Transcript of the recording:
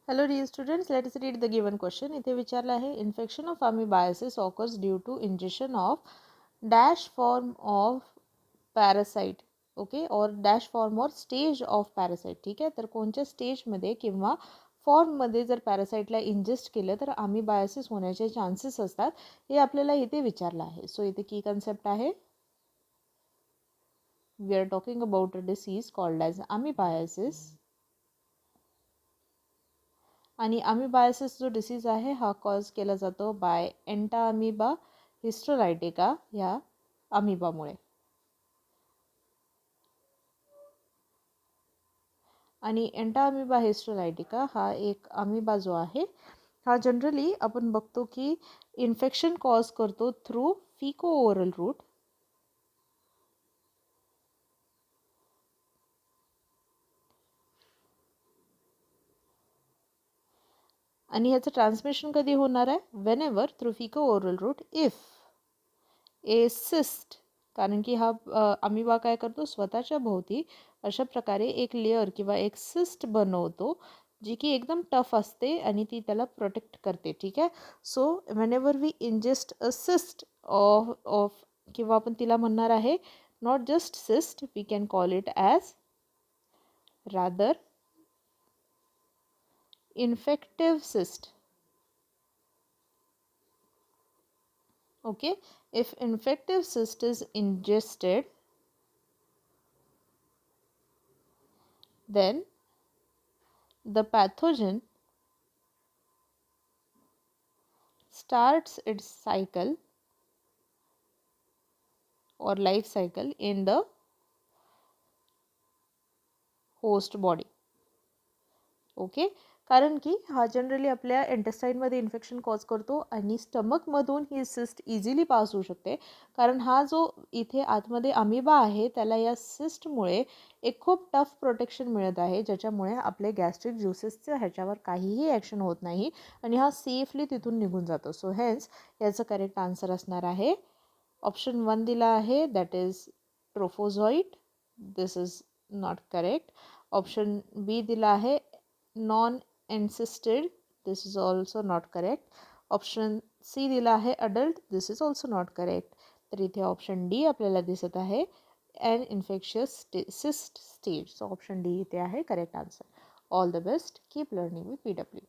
Hello dear students, let us read the given question. इथे विचारला आहे infection of amoebiasis occurs due to ingestion of dash form of parasite, okay, और dash form और stage of parasite. ठीक आहे, तर कोणत्या स्टेजमध्ये किंवा फॉर्ममध्ये जर पॅरासाईटला इंजेस्ट केलं तर अमिबायसिस होण्याचे चान्सेस असतात, हे आपल्याला इथे विचारलं आहे. सो इथे की कन्सेप्ट आहे, we are talking about a disease called as amoebiasis. आणि अमिबायसिस जो डिसीज आहे हा कॉज केला जातो बाय एंटा अमिबा हिस्टोलायटिका ह्या अमिबामुळे. आणि एंटा अमिबा हिस्टोलायटिका हा एक अमिबा जो आहे हा जनरली आपण बघतो की इन्फेक्शन कॉज करतो थ्रू फिको ओरल रूट. आणि ह्याचं ट्रान्समिशन कधी होणार आहे, whenever through faeco oral route if a cyst, कारण की हा अमिबा काय करतो स्वतःच्या भोवती अशा प्रकारे एक लेअर किंवा एक सिस्ट बनवतो जी की एकदम टफ असते आणि ती त्याला प्रोटेक्ट करते. ठीक आहे, so whenever we ingest a cyst of किंवा आपण तिला म्हणणार आहे not just cyst, we can call it as rather infective cyst. Okay, if infective cyst is ingested, then the pathogen starts its cycle or life cycle in the host body. Okay, कारण की हा generally आपल्या इंटेस्टाईनमध्ये infection cause करतो आणि स्टमकमधून ही cyst easily pass होऊ शकते, कारण हा जो इथे आतमध्ये अमिबा आहे त्याला या सिस्टमुळे एक खूप टफ प्रोटेक्शन मिळत आहे, ज्याच्यामुळे आपले गॅस्ट्रिक ज्युसेसचं ह्याच्यावर काहीही ॲक्शन होत नाही आणि हा सेफली तिथून निघून जातो. सो हेन्स याचं करेक्ट आन्सर असणार आहे ऑप्शन 1 दिला आहे, that is trophozoite. This is not correct. Option B दिला आहे non encysted, this is also not correct. Option C दिला आहे adult, this is also not correct. तर इथे ऑप्शन डी आपल्याला दिसत आहे an infectious cyst stage. So option D इथे आहे correct answer. All the best, keep learning with PW.